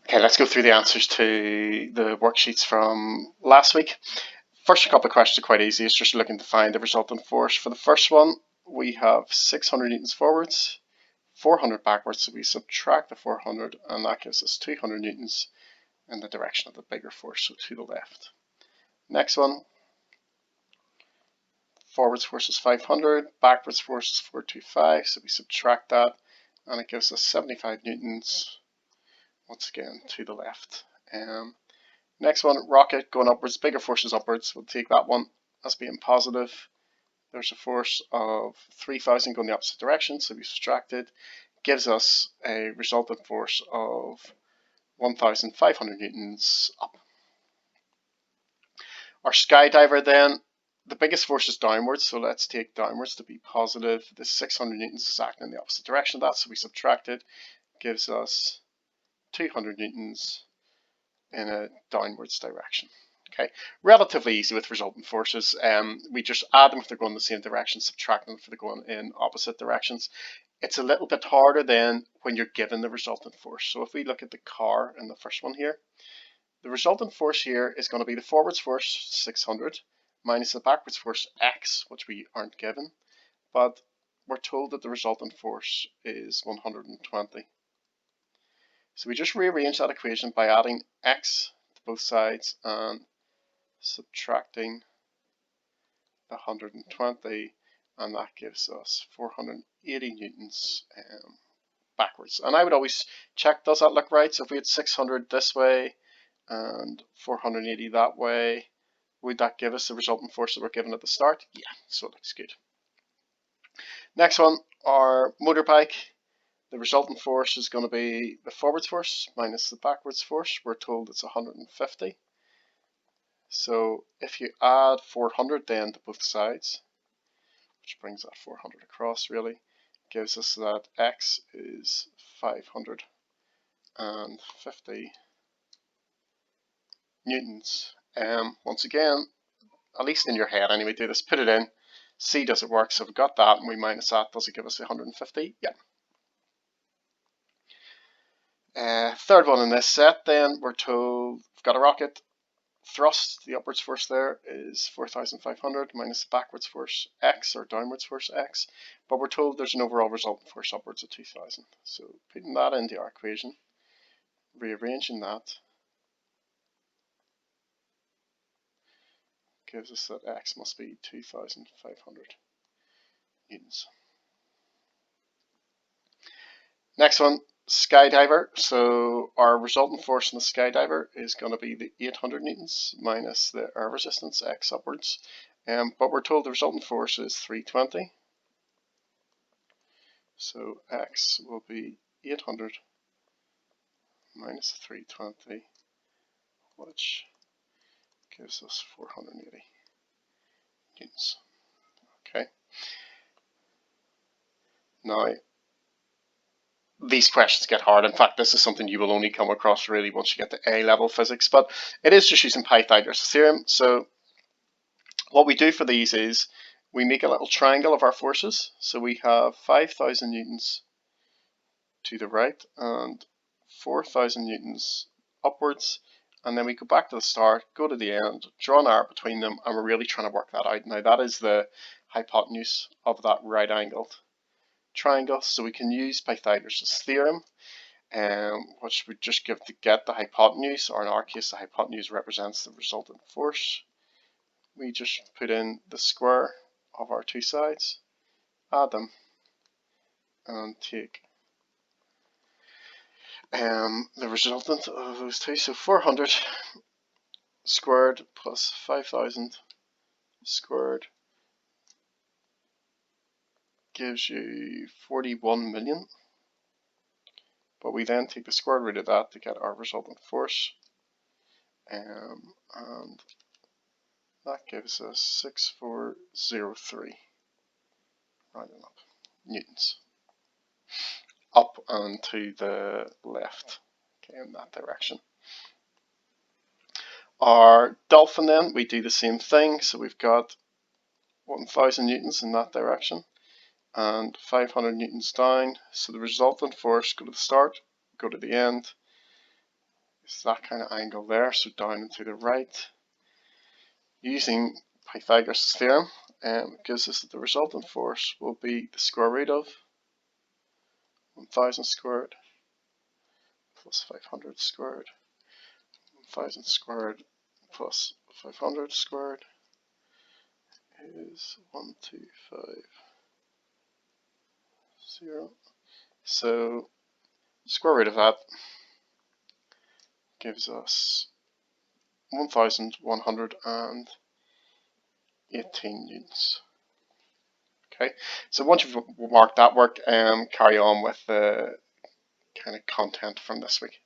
Okay, let's go through the answers to the worksheets from last week. First couple of questions are quite easy. It's just looking to find the resultant force. For the first one, we have 600 newtons forwards, 400 backwards, so we subtract the 400, and that gives us 200 newtons in the direction of the bigger force, so to the left. Next one, forwards force is 500, backwards force is 425, so we subtract that, and it gives us 75 newtons, once again, to the left. Next one, rocket going upwards, bigger force is upwards. We'll take that one as being positive. There's a force of 3,000 going the opposite direction, so we subtract it. Gives us a resultant force of 1,500 newtons up. Our skydiver then, the biggest force is downwards, so let's take downwards to be positive. This 600 newtons is acting in the opposite direction of that, so we subtract it. Gives us 200 newtons in a downwards direction. Okay, relatively easy with resultant forces. We just add them if they're going in the same direction, subtract them if they're going in opposite directions. It's a little bit harder then when you're given the resultant force. So if we look at the car in the first one here, the resultant force here is going to be the forwards force, 600, minus the backwards force, x, which we aren't given, but we're told that the resultant force is 120. So we just rearrange that equation by adding x to both sides and subtracting the 120, and that gives us 480 newtons backwards. And I would always check, does that look right? So if we had 600 this way and 480 that way, would that give us the resultant force that we're given at the start? Yeah, so it looks good. Next one, our motorbike. The resultant force is going to be the forwards force minus the backwards force. We're told it's 150. So if you add 400 then to both sides, which brings that 400 across really, gives us that x is 550 newtons. Once again, at least in your head anyway, do this, put it in, see does it work. So if we got that and we minus that, does it give us 150? Yeah. Third one in this set then, we're told we've got a rocket. Thrust, the upwards force there is 4,500 minus the backwards force x, or downwards force x, but we're told there's an overall resultant force upwards of 2,000. So putting that into our equation, rearranging that, gives us that x must be 2,500 newtons. Next one, skydiver. So our resultant force in the skydiver is going to be the 800 newtons minus the air resistance x upwards. But we're told the resultant force is 320. So x will be 800 minus 320, which gives us 480 newtons. Okay. Now, these questions get hard. In fact, this is something you will only come across really once you get to A-level physics, but it is just using Pythagoras' theorem. So what we do for these is we make a little triangle of our forces. So we have 5,000 newtons to the right and 4,000 newtons upwards, and then we go back to the start, go to the end, draw an arc between them, and we're really trying to work that out. Now that is the hypotenuse of that right angled triangle, so we can use Pythagoras' theorem, which we just give to get the hypotenuse, or in our case the hypotenuse represents the resultant force. We just put in the square of our two sides, add them, and take the resultant of those two. So 400 squared plus 5,000 squared gives you 41 million. But we then take the square root of that to get our resultant force. And that gives us 6,403, rounding up, newtons. Up and to the left, okay, in that direction. Our dolphin then, we do the same thing. So we've got 1,000 newtons in that direction and 500 newtons down. So the resultant force, go to the start, go to the end, is that kind of angle there, so down and to the right. Using Pythagoras' theorem, it gives us that the resultant force will be the square root of 1000 squared plus 500 squared, 1000 squared plus 500 squared is 1250. So square root of that gives us 1118 newtons. Okay, so once you've marked that work, carry on with the kind of content from this week.